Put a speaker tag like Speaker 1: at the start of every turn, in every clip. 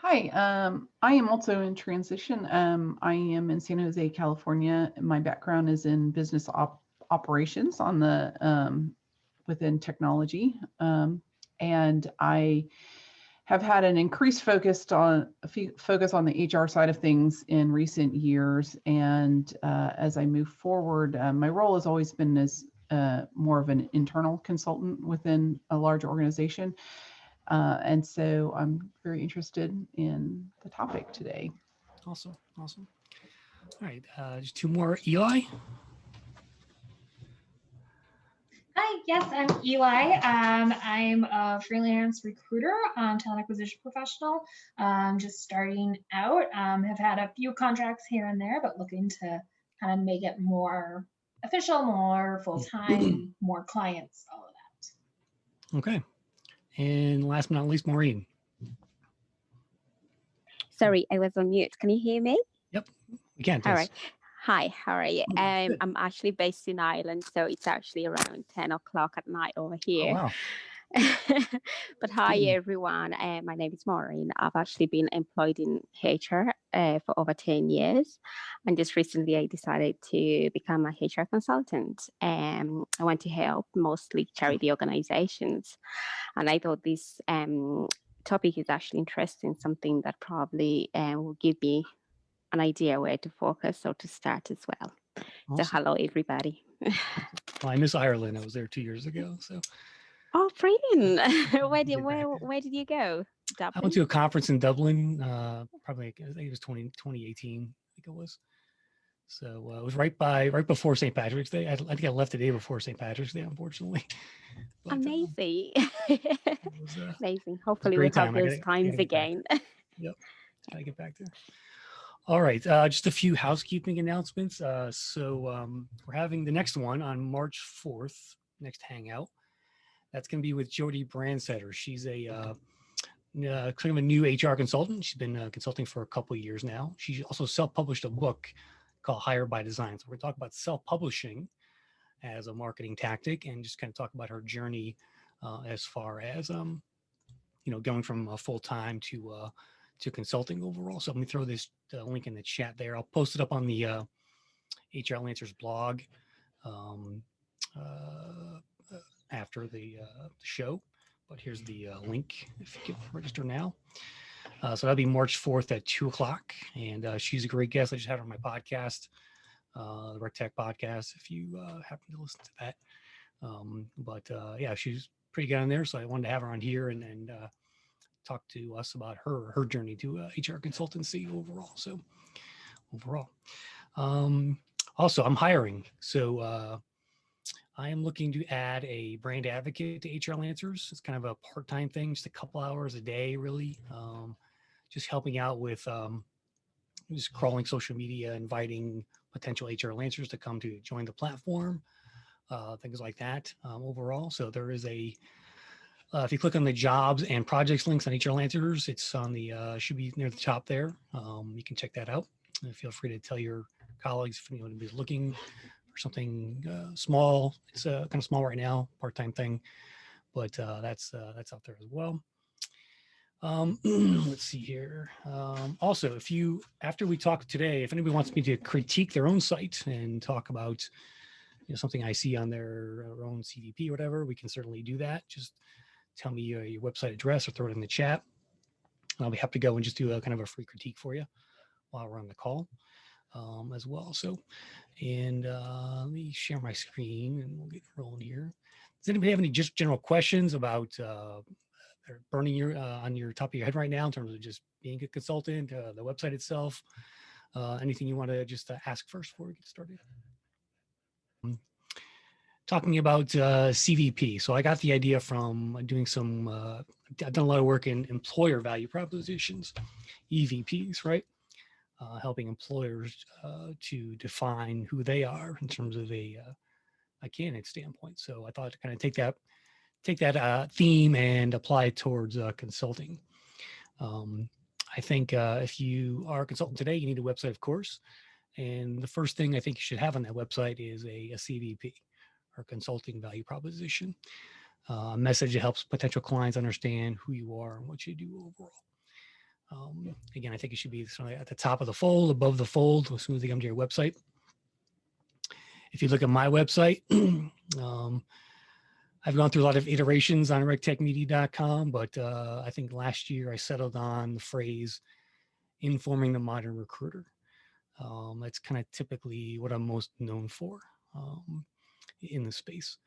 Speaker 1: Hi, I am also in transition. I am in San Jose, California. My background is in business operations on the within technology, and I have had an increased focus on the HR side of things in recent years. And as I move forward, my role has always been as more of an internal consultant within a large organization. And so I'm very interested in the topic today.
Speaker 2: Awesome. Awesome. All right. Just two more. Eli.
Speaker 3: Hi, yes, I'm Eli. I'm a freelance recruiter, talent acquisition professional. Just starting out. Have had a few contracts here and there, but looking to kind of make it more official, more full time, more clients, all of that.
Speaker 2: Okay. And last but not least, Maureen.
Speaker 4: Sorry, I was on mute. Can you hear me?
Speaker 2: Yep, we can.
Speaker 4: All right. Hi, how are you? I'm actually based in Ireland, so it's actually around 10 o'clock at night over here.
Speaker 2: Oh, wow.
Speaker 4: But hi, everyone. My name is Maureen. I've actually been employed in HR for over 10 years. And just recently, I decided to become a HR consultant. I want to help mostly charity organizations. And I thought this topic is actually interesting, something that probably will give me an idea where to focus or to start as well. Awesome. So hello, everybody.
Speaker 2: Well, I miss Ireland. I was there 2 years ago. So.
Speaker 4: Oh, brilliant. Where did you go? Dublin?
Speaker 2: I went to a conference in Dublin, probably, I think it was 2018, I think it was. So it was right before St. Patrick's Day. I think I left the day before St. Patrick's Day, unfortunately.
Speaker 4: But, amazing. Amazing. Hopefully we'll have those times again.
Speaker 2: Yep. Gotta get back there. All right. Just a few housekeeping announcements. We're having the next one on March 4th, next Hangout. That's going to be with Jody Brandsetter. She's a kind of a new HR consultant. She's been consulting for a couple of years now. She also self-published a book called Hire by Design. So we're going to talk about self-publishing as a marketing tactic and just kind of talk about her journey as far as going from full-time to consulting overall. So let me throw this link in the chat there. I'll post it up on the HRlancers blog after the show. But here's the link if you can register now. So that'll be March 4th at 2 o'clock. And she's a great guest. I just had her on my podcast, the RegTech podcast, if you happen to listen to that. Yeah, she's pretty good on there. So I wanted to have her on here and talk to us about her journey to HR consultancy overall. So also I'm hiring. So I am looking to add a brand advocate to HRlancers. It's kind of a part-time thing, just a couple hours a day, really. Just helping out with just crawling social media, inviting potential HRlancers to come to join the platform, things like that overall. So there is if you click on the jobs and projects links on HRlancers, it's on the, should be near the top there. You can check that out. And feel free to tell your colleagues if anyone is looking for something small. It's kind of small right now, part-time thing, but that's out there as well. Let's see here. Also, after we talk today, if anybody wants me to critique their own site and talk about something I see on their own CVP or whatever, we can certainly do that. Just tell me your website address or throw it in the chat. And I'll be happy to go and just do a kind of a free critique for you while we're on the call as well. So, and let me share my screen and we'll get rolling here. Does anybody have any just general questions about burning your on your top of your head right now in terms of just being a consultant, the website itself, anything you want to just ask first before we get started? Talking about CVP. So I got the idea from doing I've done a lot of work in employer value propositions, EVPs, right? Helping employers to define who they are in terms of a candidate standpoint. So I thought to kind of take that theme and apply it towards consulting. I think if you are a consultant today, you need a website, of course. And the first thing I think you should have on that website is a CVP, or consulting value proposition, a message that helps potential clients understand who you are and what you do overall. Again, I think it should be sort of at the top of the fold, above the fold, as soon as they come to your website. If you look at my website, I've gone through a lot of iterations on RegTechMedia.com, but I think last year I settled on the phrase informing the modern recruiter. That's kind of typically what I'm most known for in the space.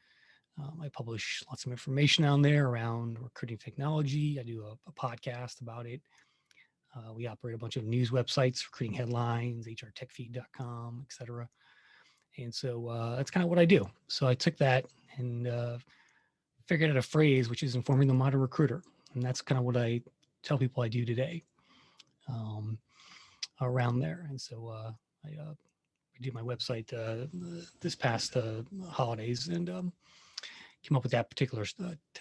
Speaker 2: I publish lots of information on there around recruiting technology. I do a podcast about it. We operate a bunch of news websites, recruiting headlines, HRtechfeed.com, et cetera. And so that's kind of what I do. So I took that and figured out a phrase, which is informing the modern recruiter. And that's kind of what I tell people I do today around there. And so I did my website this past holidays and came up with that particular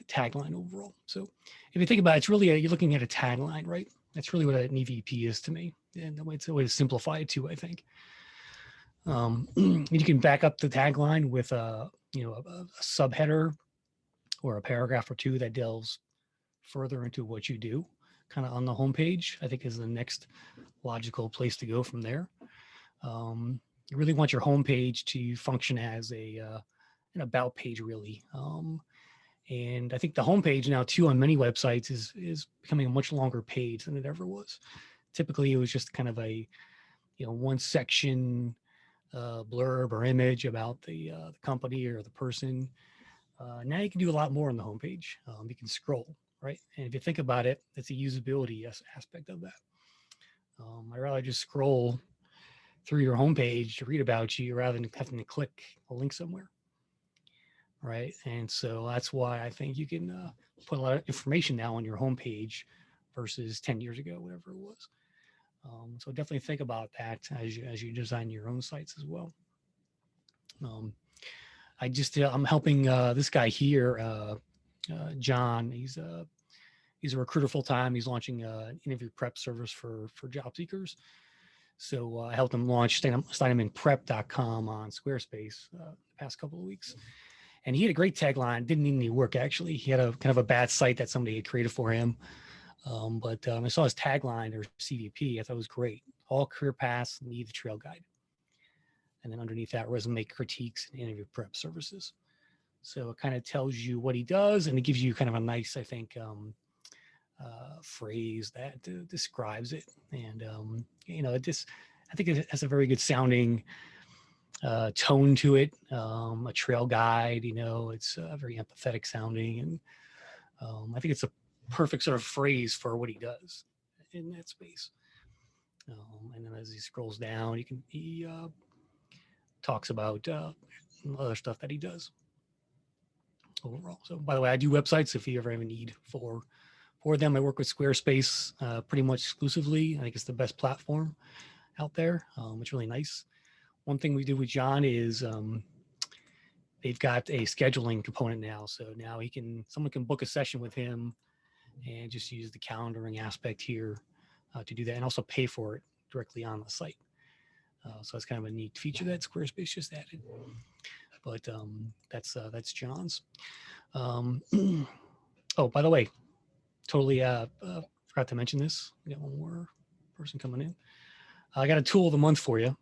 Speaker 2: tagline overall. So if you think about it, it's really, you're looking at a tagline, right? That's really what an EVP is to me. And it's a way to simplify it too, I think. You can back up the tagline with a subheader or a paragraph or two that delves further into what you do, kind of on the homepage, I think is the next logical place to go from there. You really want your homepage to function as an about page, really. And I think the homepage now too on many websites is becoming a much longer page than it ever was. Typically, it was just kind of a one section blurb or image about the company or the person. Now you can do a lot more on the homepage. You can scroll, right? And if you think about it, it's a usability aspect of that. I'd rather just scroll through your homepage to read about you rather than having to click a link somewhere, right? And so that's why I think you can put a lot of information now on your homepage versus 10 years ago, whatever it was. So definitely think about that as you design your own sites as well. I'm helping this guy here, John. He's a recruiter full time. He's launching an interview prep service for job seekers. So I helped him launch steinmanprep.com on Squarespace the past couple of weeks. And he had a great tagline. Didn't need any work, actually. He had a kind of a bad site that somebody had created for him. But I saw his tagline, or CVP. I thought it was great. All career paths need the trail guide. And then underneath that, resume critiques and interview prep services. So it kind of tells you what he does, and it gives you kind of a nice, I think, phrase that describes it. And I think it has a very good sounding tone to it. A trail guide, it's very empathetic sounding, and I think it's a perfect sort of phrase for what he does in that space. And then as he scrolls down, he talks about other stuff that he does overall. So by the way, I do websites if you ever have a need for them. I work with Squarespace pretty much exclusively. I think it's the best platform out there. It's really nice. One thing we do with John is they've got a scheduling component now. So now someone can book a session with him and just use the calendaring aspect here to do that, and also pay for it directly on the site. So it's kind of a neat feature that Squarespace just added. But that's John's. Oh, by the way, totally forgot to mention this. We got one more person coming in. I got a tool of the month for you.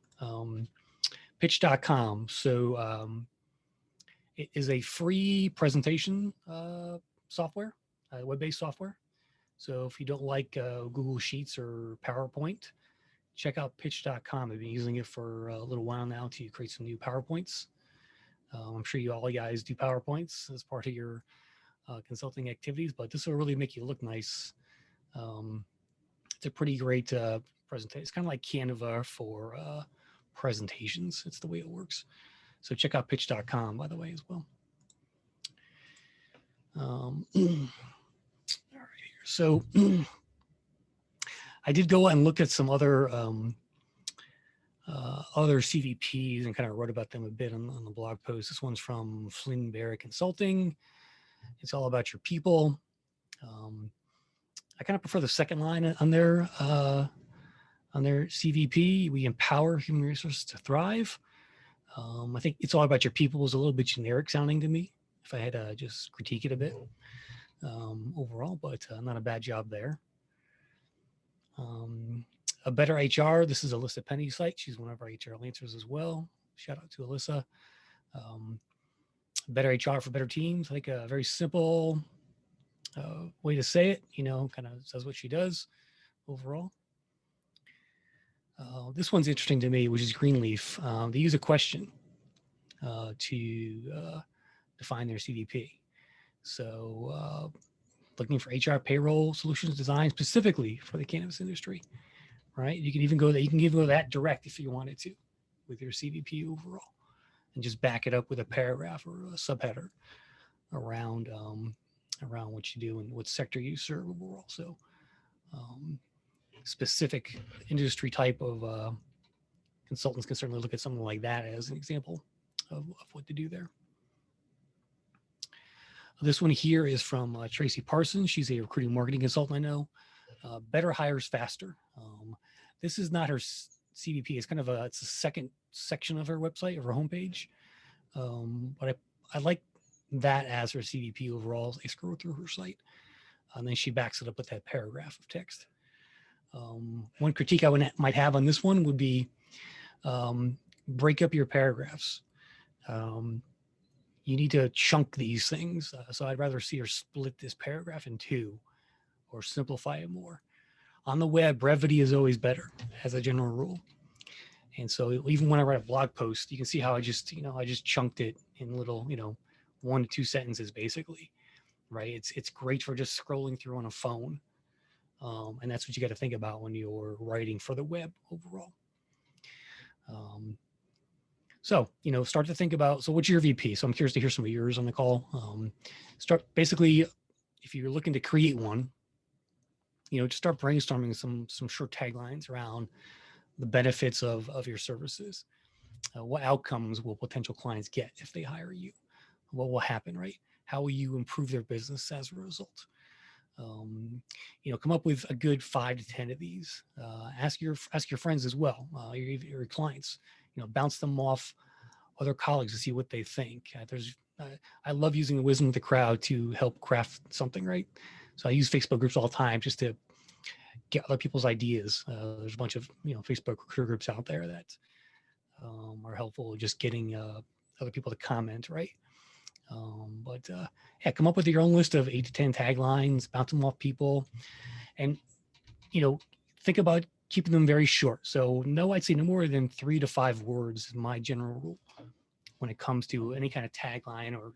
Speaker 2: Pitch.com. So it is a free presentation software, web-based software. So if you don't like Google Sheets or PowerPoint, check out pitch.com. I've been using it for a little while now to create some new PowerPoints. I'm sure you guys do PowerPoints as part of your consulting activities, but this will really make you look nice. It's a pretty great presentation. It's kind of like Canva for presentations. It's the way it works. So check out pitch.com, by the way, as well. All right, so I did go and look at some other CVPs and kind of wrote about them a bit on the blog post. This one's from Flynn Barrett Consulting. It's all about your people. I kind of prefer the second line on their CVP. We empower human resources to thrive. I think it's all about your people is a little bit generic sounding to me, if I had to just critique it a bit overall, but not a bad job there. A Better HR. This is Alyssa Penny's site. She's one of our HRlancers as well. Shout out to Alyssa. Better HR for better teams. I think a very simple way to say it, kind of says what she does overall. This one's interesting to me, which is Greenleaf. They use a question to define their CVP. So looking for HR payroll solutions designed specifically for the cannabis industry, right? You can even go that direct if you wanted to with your CVP overall, and just back it up with a paragraph or a subheader around what you do and what sector you serve overall. So specific industry type of consultants can certainly look at something like that as an example of what to do there. This one here is from Tracy Parsons. She's a recruiting marketing consultant, I know. Better hires faster. This is not her CVP. It's kind of it's a second section of her website, of her homepage. But I like that as her CVP overall as I scroll through her site. And then she backs it up with that paragraph of text. One critique I might have on this one would be break up your paragraphs. You need to chunk these things. So I'd rather see her split this paragraph in two or simplify it more. On the web, brevity is always better as a general rule. And so even when I write a blog post, you can see how I just chunked it in little, 1 to 2 sentences, basically, right? It's great for just scrolling through on a phone. And that's what you got to think about when you're writing for the web overall. So, start to think about, so what's your VP? So I'm curious to hear some of yours on the call. Start basically, if you're looking to create one, just start brainstorming some short taglines around the benefits of your services. What outcomes will potential clients get if they hire you? What will happen, right? How will you improve their business as a result? Come up with a good 5 to 10 of these. Ask your friends as well, your clients. Bounce them off other colleagues to see what they think. I love using the wisdom of the crowd to help craft something, right? So I use Facebook groups all the time just to get other people's ideas. There's a bunch of Facebook recruiter groups out there that are helpful just getting other people to comment, right? Come up with your own list of 8 to 10 taglines, bounce them off people, and think about keeping them very short. So I'd say no more than 3 to 5 words is my general rule when it comes to any kind of tagline or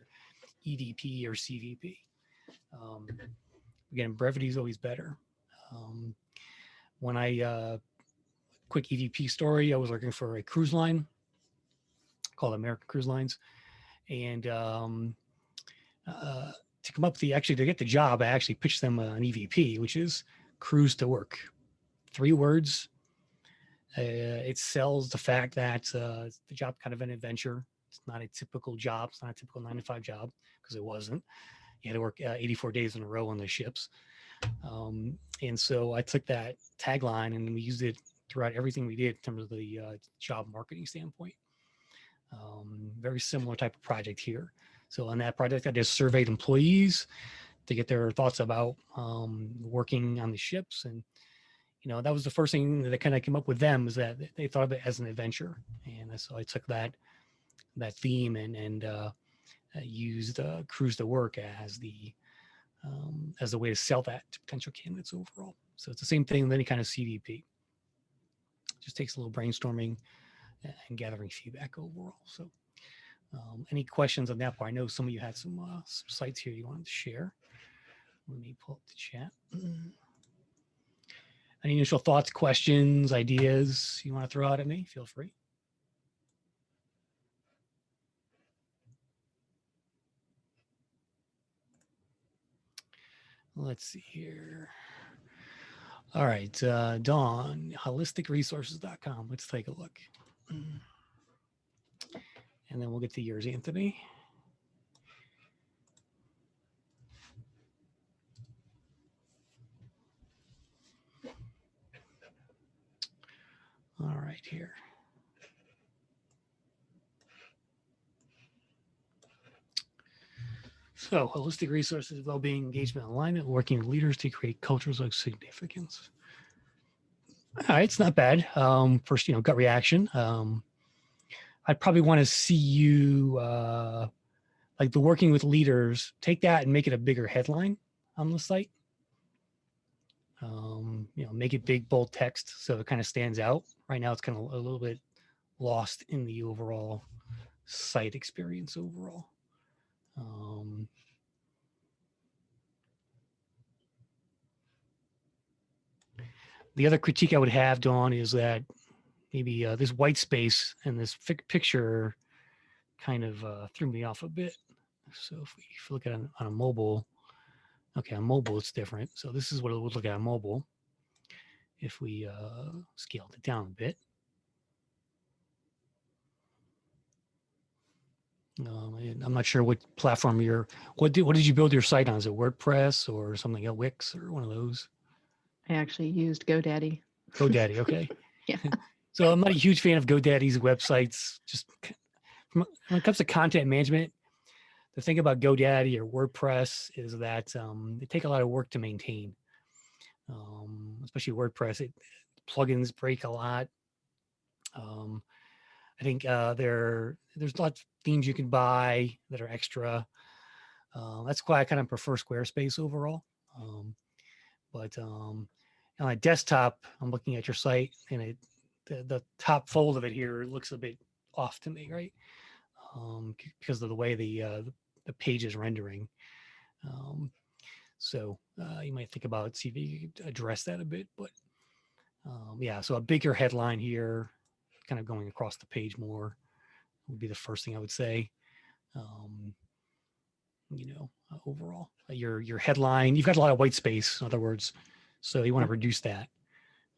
Speaker 2: EVP or CVP. Again, brevity is always better. When quick EVP story, I was working for a cruise line called American Cruise Lines. And to come up with to get the job, I actually pitched them an EVP, which is cruise to work. 3 words. It sells the fact that the job kind of an adventure. It's not a typical job. It's not a typical 9-to-5 job, because it wasn't. You had to work 84 days in a row on the ships. And so I took that tagline and we used it throughout everything we did in terms of the job marketing standpoint. Very similar type of project here. So on that project, I just surveyed employees to get their thoughts about working on the ships. And, that was the first thing that kind of came up with them, is that they thought of it as an adventure. And so I took that theme and used cruise to work as the way to sell that to potential candidates overall. So it's the same thing with any kind of CVP. Just takes a little brainstorming and gathering feedback overall. So any questions on that part? I know some of you had some sites here you wanted to share. Let me pull up the chat. Any initial thoughts, questions, ideas you want to throw out at me? Feel free. Let's see here. All right, Dawn, holisticresources.com. Let's take a look. And then we'll get to yours, Anthony. All right, here. So, holistic resources, well-being, engagement, alignment, working with leaders to create cultures of significance. All right, it's not bad. First, gut reaction. I'd probably want to see you, like the working with leaders, take that and make it a bigger headline on the site. Make it big, bold text so it kind of stands out. Right now, it's kind of a little bit lost in the overall site experience overall. The other critique I would have, Dawn, is that maybe this white space and this picture kind of threw me off a bit. So if we look at it on a mobile, okay, on mobile it's different. So this is what it would look at on mobile. If we scaled it down a bit. I'm not sure what platform what did you build your site on? Is it WordPress or something else, Wix or one of those?
Speaker 5: I actually used GoDaddy.
Speaker 2: GoDaddy, okay.
Speaker 5: Yeah.
Speaker 2: So I'm not a huge fan of GoDaddy's websites. Just when it comes to content management, the thing about GoDaddy or WordPress is that they take a lot of work to maintain, especially WordPress. Plugins break a lot. I think there's lots of themes you can buy that are extra. That's why I kind of prefer Squarespace overall. But on a desktop, I'm looking at your site, and the top fold of it here looks a bit off to me, right? Because of the way the page is rendering. So you might think about see if you could address that a bit. But yeah, so a bigger headline here, kind of going across the page more, would be the first thing I would say. Overall, your headline, you've got a lot of white space, in other words, so you want to reduce that.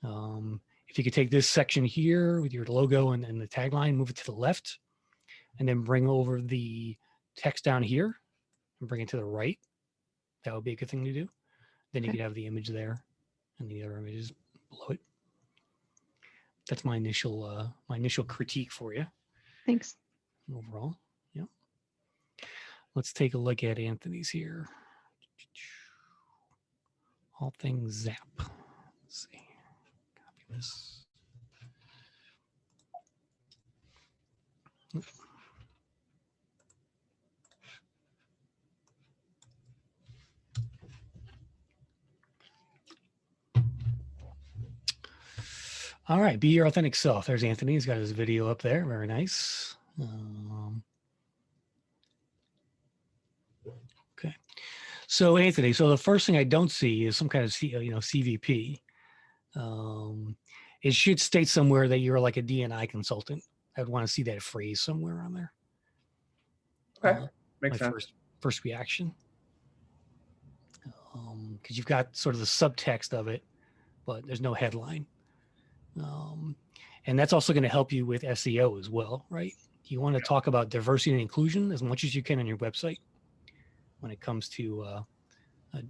Speaker 2: If you could take this section here with your logo and the tagline, move it to the left, and then bring over the text down here and bring it to the right, that would be a good thing to do. Then you could have the image there and the other images below it. That's my initial critique for you.
Speaker 5: Thanks.
Speaker 2: Overall, yeah. Let's take a look at Anthony's here. All things Zap. Let's see. Copy this. All right, be your authentic self. There's Anthony. He's got his video up there. Very nice. Okay. So Anthony, so the first thing I don't see is some kind of CVP. It should state somewhere that you're like a D&I consultant. I'd want to see that phrase somewhere on there.
Speaker 6: Okay, makes sense.
Speaker 2: First reaction. Because you've got sort of the subtext of it, but there's no headline. And that's also going to help you with SEO as well, right? You want to talk about diversity and inclusion as much as you can on your website when it comes to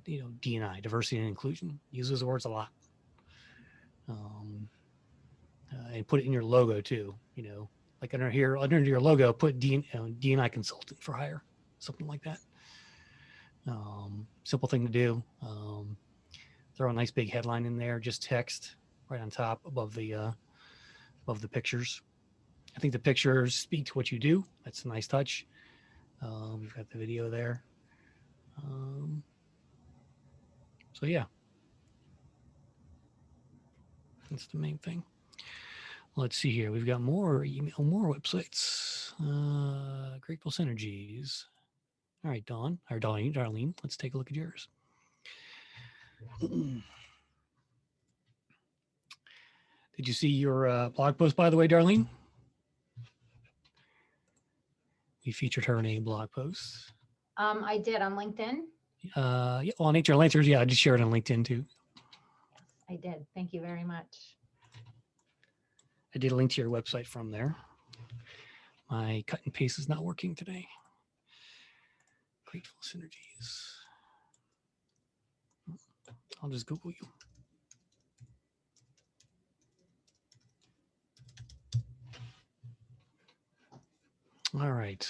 Speaker 2: D&I, diversity and inclusion. Use those words a lot. And put it in your logo too, like under your logo, put D&I consultant for hire, something like that. Simple thing to do. Throw a nice big headline in there, just text right on top above the pictures. I think the pictures speak to what you do. That's a nice touch. We've got the video there. So yeah, that's the main thing. Let's see here. We've got more email, more websites. Grateful Synergies. All right, Dawn, or Darlene, let's take a look at yours. Did you see your blog post, by the way, Darlene? We featured her in a blog post.
Speaker 7: I did on LinkedIn.
Speaker 2: Yeah, on HRlancers. Yeah, I just shared it on LinkedIn too.
Speaker 7: I did. Thank you very much.
Speaker 2: I did a link to your website from there. My cut and paste is not working today. Grateful Synergies. I'll just Google you. All right.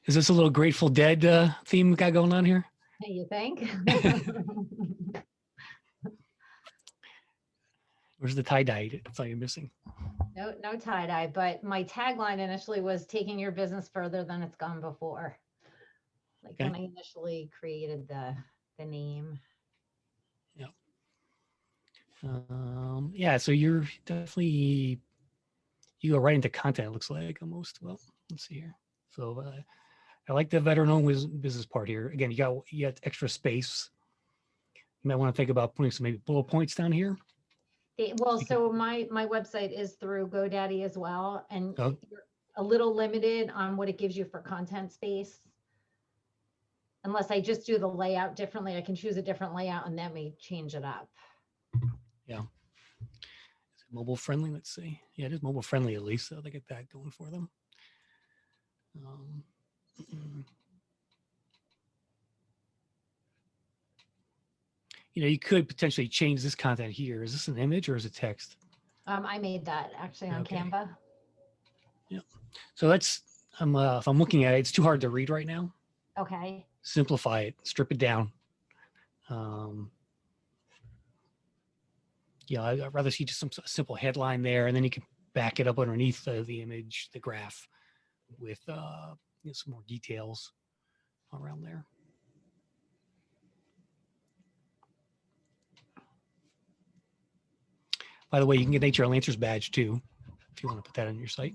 Speaker 2: Is this a little Grateful Dead theme we got going on here?
Speaker 7: You think?
Speaker 2: Where's the tie-dye? That's all you're missing.
Speaker 7: No tie-dye, but my tagline initially was taking your business further than it's gone before. Like
Speaker 2: Okay.
Speaker 7: when I initially created the name.
Speaker 2: Yeah, so you're definitely, you go right into content, it looks like almost. Well, let's see here. So I like the veteran-owned business part here. Again, you got extra space. You might want to think about putting some maybe bullet points down here.
Speaker 7: Well, so my website is through GoDaddy as well, and
Speaker 2: Oh.
Speaker 7: you're a little limited on what it gives you for content space. Unless I just do the layout differently, I can choose a different layout and that may change it up.
Speaker 2: Yeah. Is it mobile friendly? Let's see. Yeah, it is mobile friendly at least, so they get that going for them. You know, you could potentially change this content here. Is this an image or is it text?
Speaker 7: I made that actually on
Speaker 2: Okay.
Speaker 7: Canva.
Speaker 2: Yeah. So that's, if I'm looking at it, it's too hard to read right now.
Speaker 7: Okay.
Speaker 2: Simplify it, strip it down. Yeah, I'd rather see just some simple headline there, and then you can back it up underneath the image, the graph, with you know, some more details around there. By the way, you can get an HRlancers badge too, if you want to put that on your site.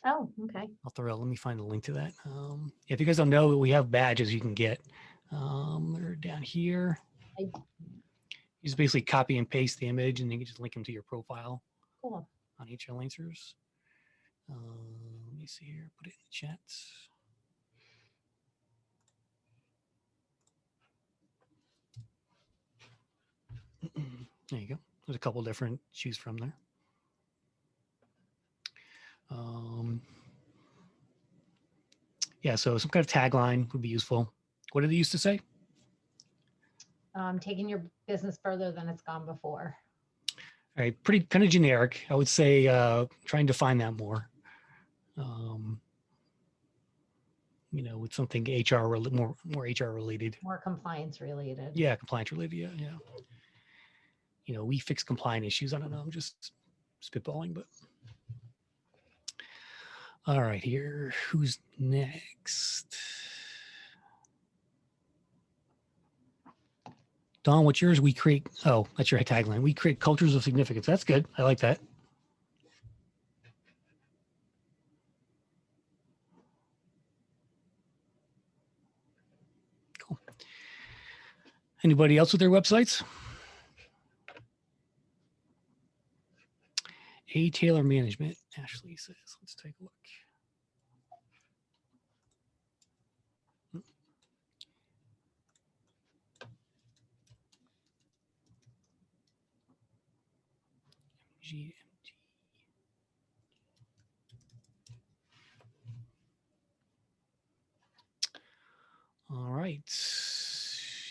Speaker 7: Oh, okay.
Speaker 2: Let me find the link to that. If you guys don't know, we have badges you can get. They're down here. You just basically copy and paste the image, and then you can just link them to your profile.
Speaker 7: Cool.
Speaker 2: On HRlancers. Let me see here. Put it in the chat. There you go. There's a couple different to choose from there. Yeah, so some kind of tagline would be useful. What did they used to say?
Speaker 7: Taking your business further than it's gone before.
Speaker 2: All right, pretty kind of generic. I would say try and define that more. You know, with something HR more HR related.
Speaker 7: More compliance related.
Speaker 2: Yeah, compliance related. Yeah. You know, we fix compliance issues. I don't know. I'm just spitballing, but. All right, here. Who's next? Don, what's yours? We create, oh, that's your tagline. We create cultures of significance. That's good. I like that. Cool. Anybody else with their websites? A Taylor Management, Ashley says. Let's take a look. GMT. All right.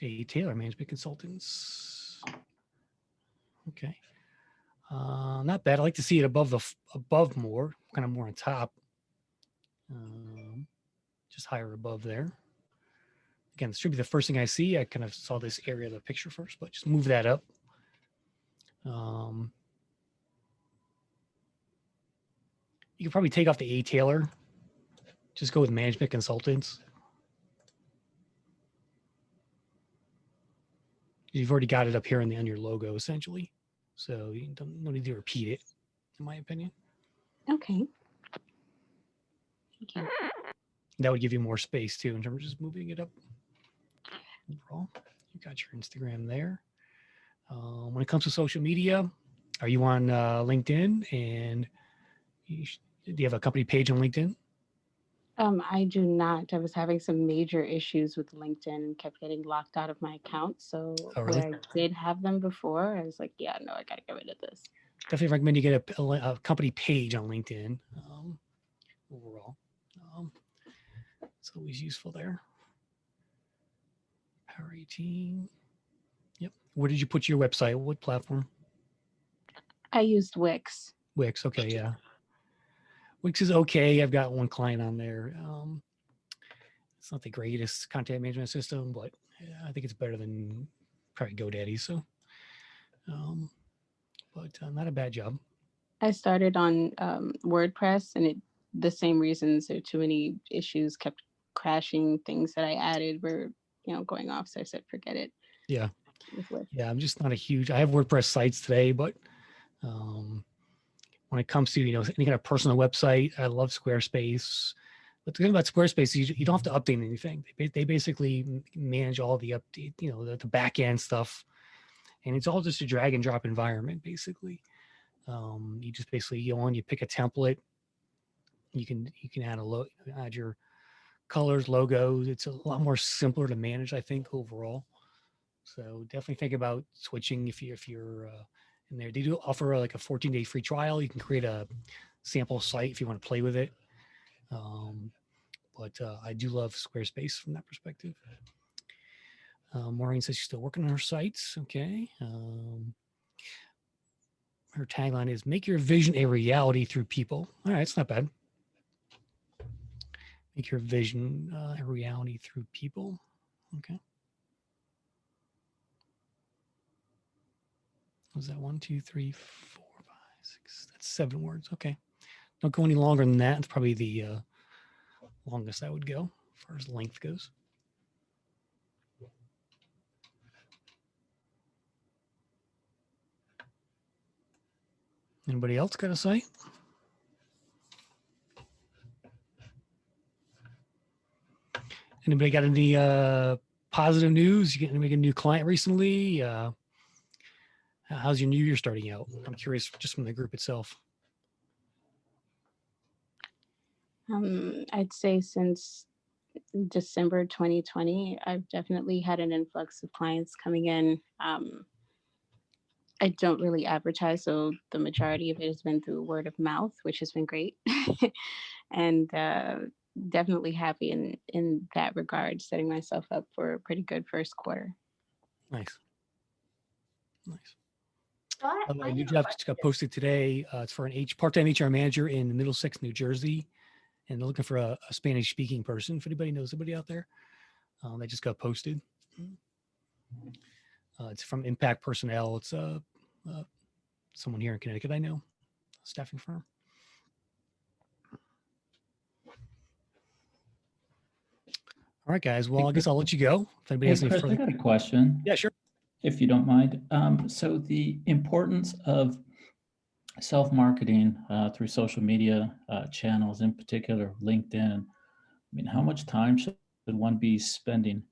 Speaker 2: A Taylor Management Consultants. Okay. Not bad. I like to see it above more, kind of more on top. Just higher above there. Again, this should be the first thing I see. I kind of saw this area of the picture first, but just move that up. You could probably take off the A Taylor. Just go with management consultants. You've already got it up here on your logo, essentially. So you don't need to repeat it, in my opinion.
Speaker 4: Okay. Thank you.
Speaker 2: That would give you more space too, in terms of just moving it up. Overall, you got your Instagram there. When it comes to social media, are you on LinkedIn? And do you have a company page on LinkedIn?
Speaker 4: I do not. I was having some major issues with LinkedIn and kept getting locked out of my account. So
Speaker 2: really?
Speaker 4: where I did have them before, I was like, yeah, no, I got to get rid of this.
Speaker 2: Definitely recommend you get a company page on LinkedIn overall. It's always useful there. Power 18. Yep. Where did you put your website? What platform?
Speaker 4: I used Wix.
Speaker 2: Wix. Okay. Yeah. Wix is okay. I've got one client on there. It's not the greatest content management system, but I think it's better than probably GoDaddy. So but not a bad job.
Speaker 4: I started on WordPress, and the same reasons. There were too many issues, kept crashing. Things that I added were, going off. So I said, forget it.
Speaker 2: Yeah.
Speaker 4: With Wix.
Speaker 2: Yeah, I'm just not a huge. I have WordPress sites today, but when it comes to any kind of personal website, I love Squarespace. But the thing about Squarespace is you don't have to update anything. They basically manage all the update, the back end stuff, and it's all just a drag and drop environment basically. You just basically go on, you pick a template. You can add your colors, logos. It's a lot more simpler to manage, I think, overall. So definitely think about switching if you're in there. They do offer like a 14-day free trial. You can create a sample site if you want to play with it. But I do love Squarespace from that perspective. Maureen says she's still working on her sites. Okay. Her tagline is "Make your vision a reality through people." All right, it's not bad. Make your vision a reality through people. Okay. Was that 1, 2, 3, 4, 5, 6? That's 7 words. Okay. Don't go any longer than that. It's probably the longest I would go as far as length goes. Anybody else got a site? Anybody got any positive news? You get a new client recently? How's your new year starting out? I'm curious just from the group itself.
Speaker 4: I'd say since December 2020, I've definitely had an influx of clients coming in. I don't really advertise, so the majority of it has been through word of mouth, which has been great. And definitely happy in that regard, setting myself up for a pretty good first quarter.
Speaker 2: Nice.
Speaker 3: I
Speaker 2: A
Speaker 3: have
Speaker 2: new
Speaker 3: a
Speaker 2: job just got posted today. It's for an part-time HR manager in Middlesex, New Jersey. And they're looking for a Spanish-speaking person. If anybody knows anybody out there, that just got posted. It's from Impact Personnel. It's someone here in Connecticut I know, a staffing firm. All right, guys. Well, I guess I'll let you go. If anybody has any
Speaker 8: Chris,
Speaker 2: further.
Speaker 8: I got a question.
Speaker 2: Yeah, sure.
Speaker 8: If you don't mind. So the importance of self-marketing through social media channels, in particular LinkedIn. I mean, how much time should one be spending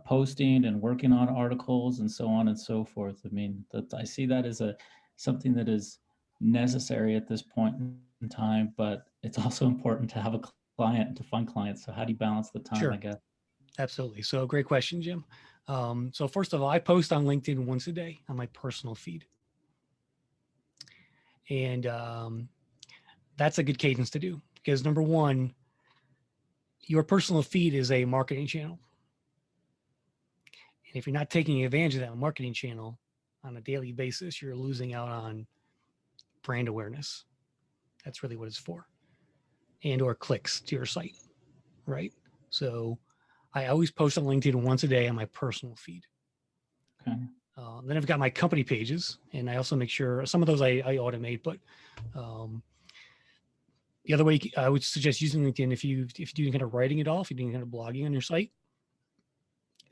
Speaker 8: posting and working on articles and so on and so forth? I mean, I see that as something that is necessary at this point in time, but it's also important to have a client, to find clients. So how do you balance the time,
Speaker 2: Sure.
Speaker 8: I guess?
Speaker 2: Absolutely. So great question, Jim. So first of all, I post on LinkedIn once a day on my personal feed. And that's a good cadence to do because number one, your personal feed is a marketing channel. And if you're not taking advantage of that marketing channel on a daily basis, you're losing out on brand awareness. That's really what it's for. And or clicks to your site, right? So I always post on LinkedIn once a day on my personal feed.
Speaker 8: Okay.
Speaker 2: Then I've got my company pages, and I also make sure some of those I automate. But the other way I would suggest using LinkedIn, if you're doing kind of writing it all, if you're doing kind of blogging on your site,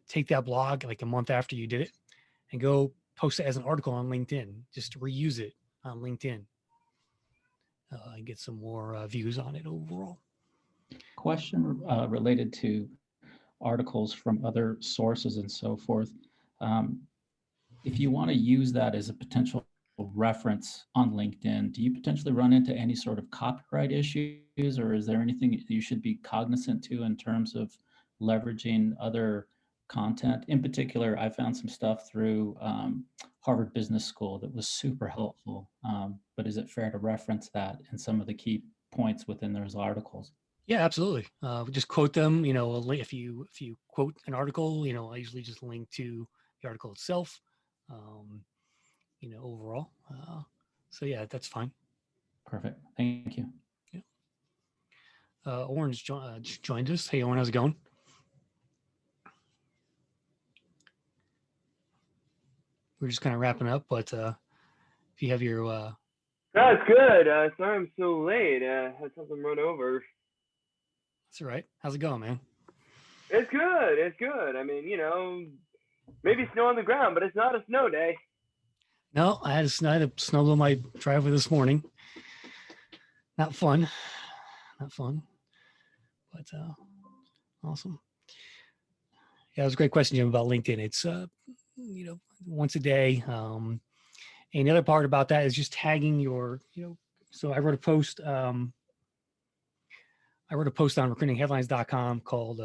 Speaker 2: take that blog like a month after you did it, and go post it as an article on LinkedIn. Just reuse it on LinkedIn and get some more views on it overall.
Speaker 8: Question related to articles from other sources and so forth. If you want to use that as a potential reference on LinkedIn, do you potentially run into any sort of copyright issues, or is there anything you should be cognizant to in terms of leveraging other content? In particular, I found some stuff through Harvard Business School that was super helpful, but is it fair to reference that in some of the key points within those articles?
Speaker 2: Yeah, absolutely. Just quote them. If you quote an article, I usually just link to the article itself. Overall. So yeah, that's fine.
Speaker 8: Perfect. Thank you.
Speaker 2: Yeah. Orange joined us. Hey, Orange, how's it going? We're just kind of wrapping up, but If you have your,
Speaker 6: That's good. Sorry I'm so late. Had something run over.
Speaker 2: that's all right. How's it going, man?
Speaker 6: It's good. It's good. I mean, maybe snow on the ground, but it's not a snow day.
Speaker 2: No, I had a snow blow my driveway this morning. Not fun. Not fun. But awesome. Yeah, it was a great question, Jim, about LinkedIn. It's once a day. And the other part about that is just tagging your, so I wrote a post. I wrote a post on recruitingheadlines.com called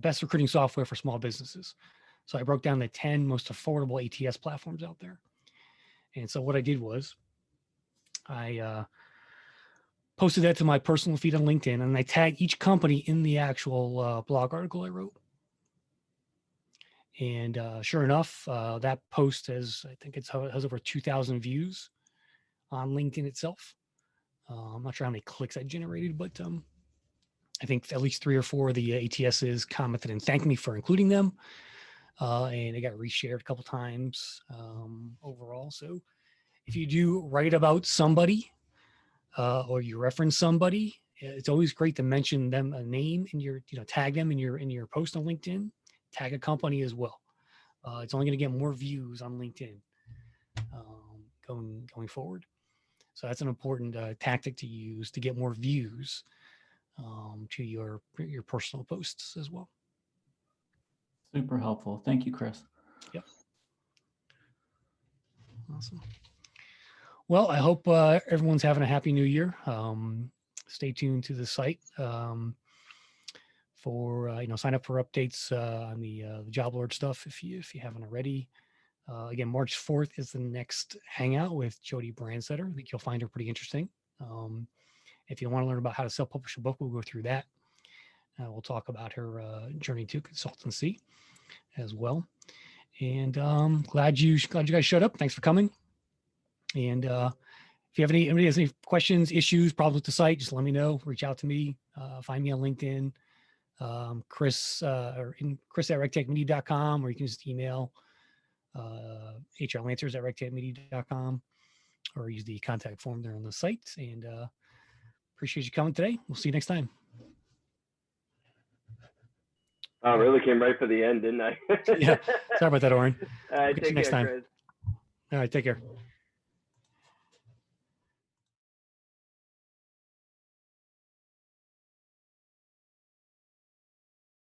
Speaker 2: best recruiting software for small businesses. So I broke down the 10 most affordable ATS platforms out there. And so what I did was I posted that to my personal feed on LinkedIn, and I tagged each company in the actual blog article I wrote. And sure enough, that post has over 2,000 views on LinkedIn itself. I'm not sure how many clicks I generated, but I think at least 3 or 4 of the ATSs commented and thanked me for including them. And it got reshared a couple times overall. So if you do write about somebody or you reference somebody, it's always great to mention them, a name in your, tag them in your post on LinkedIn, tag a company as well. It's only going to get more views on LinkedIn going forward. So that's an important tactic to use to get more views to your personal posts as well.
Speaker 8: Super helpful. Thank you, Chris.
Speaker 2: Yep. Awesome. Well, I hope everyone's having a happy new year. Stay tuned to the site for sign up for updates on the job alert stuff if you haven't already. Again, March 4th is the next Hangout with Jody Brandsetter. I think you'll find her pretty interesting. If you want to learn about how to self-publish a book, we'll go through that. We'll talk about her journey to consultancy as well. And glad you guys showed up. Thanks for coming. And if you have anybody has any questions, issues, problems with the site, just let me know. Reach out to me. Find me on LinkedIn, Chris at RegTechMedia.com, or you can just email HRlancers at RegTechMedia.com, or use the contact form there on the site. And appreciate you coming today. We'll see you next time.
Speaker 6: I really came right for the end, didn't I?
Speaker 2: Yeah. Sorry about that, Oren.
Speaker 6: All right, take
Speaker 2: next
Speaker 6: care,
Speaker 2: time.
Speaker 6: Chris.
Speaker 2: All right. Take care.